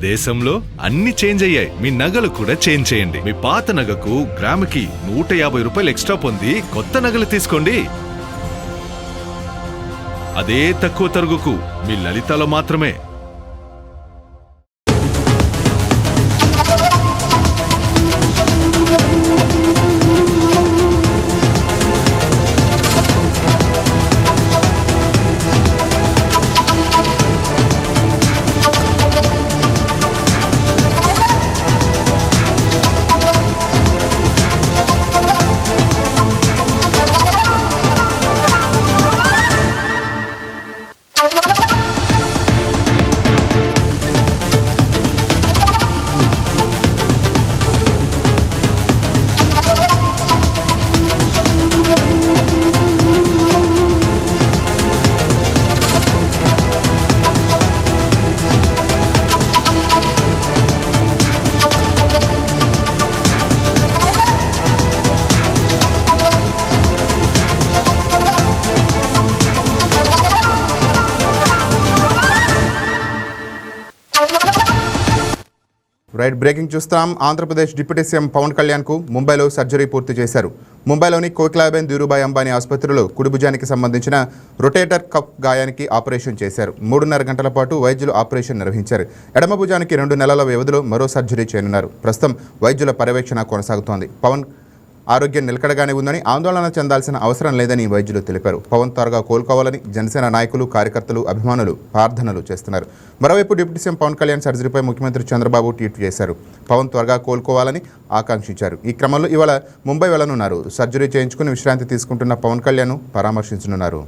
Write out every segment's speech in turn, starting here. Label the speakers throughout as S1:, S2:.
S1: దేశంలో అన్ని చేంజ్ అయ్యాయి. మీ నగలు కూడా చేంజ్ చేయండి. మీ పాత నగకు గ్రాముకి 150 రూపాయలు ఎక్స్ట్రా పొంది కొత్త నగలు తీసుకోండి. అదే తక్కువ తరుగుకు మీ లలితలో మాత్రమే.
S2: రైట్, బ్రేకింగ్ చూస్తాం. ఆంధ్రప్రదేశ్ డిప్యూటీ సీఎం పవన్ కళ్యాణ్కు ముంబైలో సర్జరీ పూర్తి చేశారు. ముంబైలోని కోకిలాబెన్ ధీరుభాయ్ అంబానీ ఆసుపత్రిలో కుడిభుజానికి సంబంధించిన రొటేటర్ కఫ్ గాయానికి ఆపరేషన్ చేశారు. 3.5 గంటల పాటు వైద్యులు ఆపరేషన్ నిర్వహించారు. ఎడమ భుజానికి 2 నెలల వ్యవధిలో మరో సర్జరీ చేయనున్నారు. ప్రస్తుతం వైద్యుల పర్యవేక్షణ కొనసాగుతోంది. పవన్ ఆరోగ్యం నిలకడగానే ఉందని, ఆందోళన చెందాల్సిన అవసరం లేదని వైద్యులు తెలిపారు. పవన్ త్వరగా కోలుకోవాలని జనసేన నాయకులు, కార్యకర్తలు, అభిమానులు ప్రార్థనలు చేస్తున్నారు. మరోవైపు డిప్యూటీ సీఎం పవన్ కళ్యాణ్ సర్జరీపై ముఖ్యమంత్రి చంద్రబాబు ట్వీట్ చేశారు. పవన్ త్వరగా కోలుకోవాలని ఆకాంక్షించారు. ఈ క్రమంలో ఇవాళ ముంబై వెళ్లనున్నారు. సర్జరీ చేయించుకుని విశ్రాంతి తీసుకుంటున్న పవన్ కళ్యాణ్ పరామర్శించనున్నారు.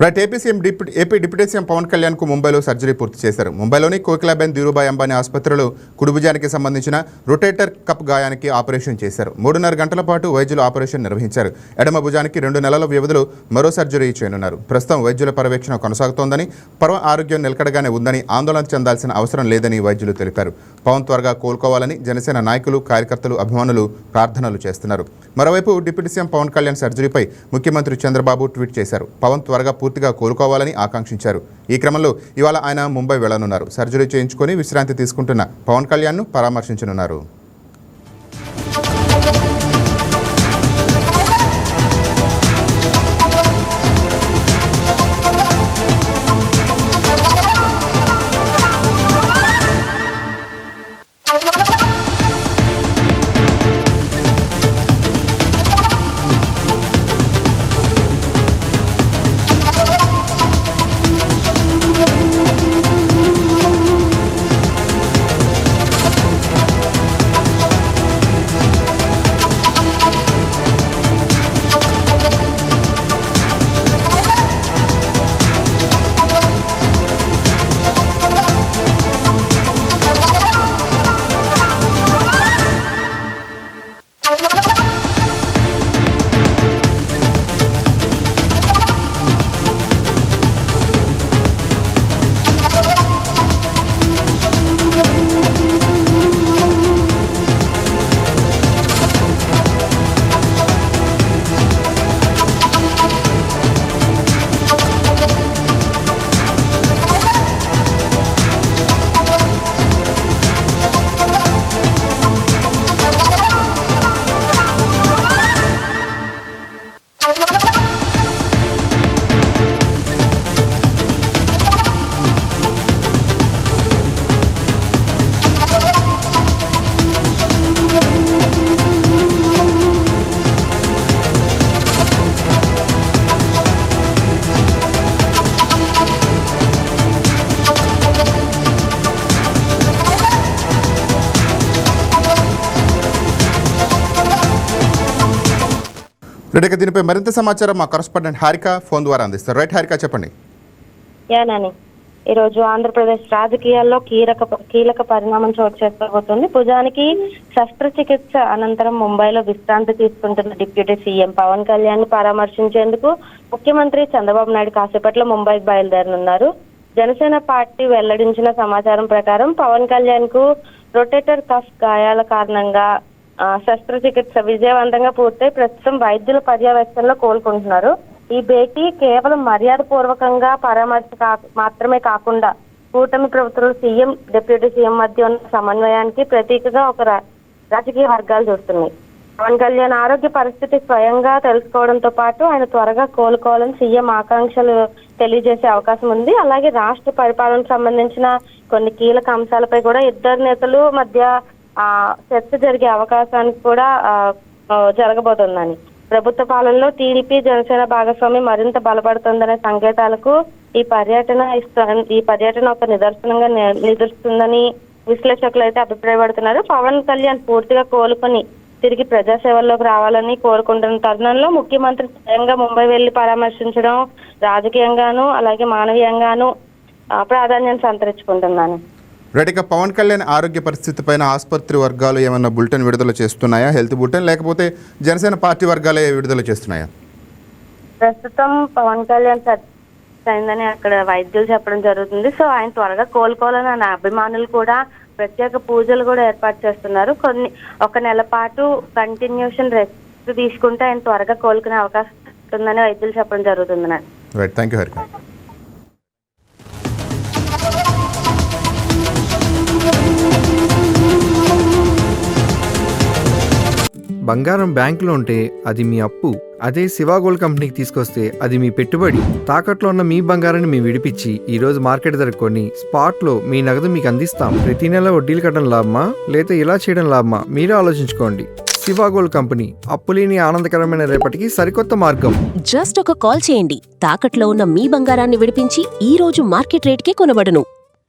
S2: Right, AP deputy CM Pawan కళ్యాణ్కు ముంబైలో సర్జరీ పూర్తి చేశారు. ముంబైలోని కోకిలాబెన్ ధీరుభాయ్ అంబానీ ఆసుపత్రిలో కుడిభుజానికి సంబంధించిన రొటేటర్ కప్ గాయానికి ఆపరేషన్ చేశారు. 3.5 గంటల పాటు వైద్యులు ఆపరేషన్ నిర్వహించారు. ఎడమ భుజానికి 2 నెలల వ్యవధిలో మరో సర్జరీ చేయనున్నారు. ప్రస్తుతం వైద్యుల పర్యవేక్షణ కొనసాగుతోందని, పవన్ ఆరోగ్యం నిలకడగానే ఉందని, ఆందోళన చెందాల్సిన అవసరం లేదని వైద్యులు తెలిపారు. పవన్ త్వరగా కోలుకోవాలని జనసేన నాయకులు, కార్యకర్తలు, అభిమానులు ప్రార్థనలు చేస్తున్నారు. మరోవైపు డిప్యూటీ సీఎం పవన్ కళ్యాణ్ సర్జరీపై ముఖ్యమంత్రి చంద్రబాబు ట్వీట్ చేశారు. పవన్ త్వరగా పూర్తిగా కోలుకోవాలని ఆకాంక్షించారు. ఈ క్రమంలో ఇవాళ ఆయన ముంబై వెళ్లనున్నారు. సర్జరీ చేయించుకొని విశ్రాంతి తీసుకుంటున్న పవన్ కళ్యాణ్ను పరామర్శించనున్నారు. రైట్, దీనిపై మరింత సమాచారం మా కరస్పాండెంట్ హారిక ఫోన్ ద్వారా అందిస్తారు. రైట్ హారిక, చెప్పండి.
S3: నాని, ఈరోజు ఆంధ్రప్రదేశ్ రాజకీయాల్లో కీలక పరిణామం చోటు చేసుకోబోతుంది. భుజానికి శస్త్రచికిత్స అనంతరం ముంబైలో విశ్రాంతి తీసుకుంటున్న డిప్యూటీ సీఎం పవన్ కళ్యాణ్ ని పరామర్శించేందుకు ముఖ్యమంత్రి చంద్రబాబు నాయుడు కాసేపట్లో ముంబైకి బయలుదేరనున్నారు. జనసేన పార్టీ వెల్లడించిన సమాచారం ప్రకారం పవన్ కళ్యాణ్ కు రొటేటర్ కఫ్ గాయాల కారణంగా శస్త్రచికిత్స విజయవంతంగా పూర్తయి ప్రస్తుతం వైద్యుల పర్యవేక్షణలో కోలుకుంటున్నారు. ఈ భేటీ కేవలం మర్యాద పూర్వకంగా పరామర్శ మాత్రమే కాకుండా కూటమి ప్రభుత్వం సీఎం డిప్యూటీ సీఎం మధ్య ఉన్న సమన్వయానికి ప్రతీకగా ఒక రాజకీయ వర్గాలు చూస్తున్నాయి. పవన్ కళ్యాణ్ ఆరోగ్య పరిస్థితి స్వయంగా తెలుసుకోవడంతో పాటు ఆయన త్వరగా కోలుకోవాలని సీఎం ఆకాంక్షలు తెలియజేసే అవకాశం ఉంది. అలాగే రాష్ట్ర పరిపాలనకు సంబంధించిన కొన్ని కీలక అంశాలపై కూడా ఇద్దరు నేతలు మధ్య చర్చ జరిగే అవకాశానికి కూడా జరగబోతుందని, ప్రభుత్వ పాలనలో టీడీపీ జనసేన భాగస్వామ్యం మరింత బలపడుతుందనే సంకేతాలకు ఈ పర్యటన ఒక నిదర్శనంగా నిలుస్తుందని విశ్లేషకులు అయితే అభిప్రాయపడుతున్నారు. పవన్ కళ్యాణ్ పూర్తిగా కోలుకొని తిరిగి ప్రజాసేవల్లోకి రావాలని కోరుకుంటున్న తరుణంలో ముఖ్యమంత్రి స్వయంగా ముంబై వెళ్లి పరామర్శించడం రాజకీయంగాను అలాగే మానవీయంగాను ప్రాధాన్యం సంతరించుకుంటున్నాను.
S2: రైట్, ఇక పవన్ కళ్యాణ్ ఆరోగ్య పరిస్థితి పైన ఆసుపత్రి వర్గాలు ఏమన్నా బులెటిన్ విడుదల చేస్తున్నాయా, హెల్త్ బులెటిన్, లేకపోతే జనసేన పార్టీ వర్గాలే విడుదల చేస్తున్నాయా?
S3: ప్రస్తుతం పవన్ కళ్యాణ్ అయిందని అక్కడ వైద్యులు చెప్పడం జరుగుతుంది. సో ఆయన త్వరగా కోలుకోవాలని ఆయన అభిమానులు కూడా ప్రత్యేక పూజలు కూడా ఏర్పాటు చేస్తున్నారు. ఒక నెల పాటు కంటిన్యూషన్ రెస్ట్ తీసుకుంటే ఆయన త్వరగా కోలుకునే అవకాశం ఉంటుందని వైద్యులు చెప్పడం జరుగుతుంది.
S2: Right, thank you Harika.
S4: బంగారం బ్యాంకులో ఉంటే అది మీ అప్పు, అదే శివ గోల్డ్ కంపెనీకి తీసుకొస్తే అది మీ పెట్టుబడి. తాకట్లో ఉన్న మీ బంగారాన్ని మేము విడిపించి ఈ రోజు మార్కెట్ ధర కొని స్పాట్లో మీ నగదు మీకు అందిస్తాం. ప్రతి నెల వడ్డీలు కట్టడం లాభమా లేదా ఇలా చేయడం లాభమా మీరే ఆలోచించుకోండి. శివ గోల్డ్ కంపెనీ, అప్పులేని ఆనందకరమైన రేపటికి సరికొత్త మార్గం.
S5: జస్ట్ ఒక కాల్ చేయండి. తాకట్లో ఉన్న మీ బంగారాన్ని విడిపించి ఈ రోజు మార్కెట్ రేట్కే కొనబడును.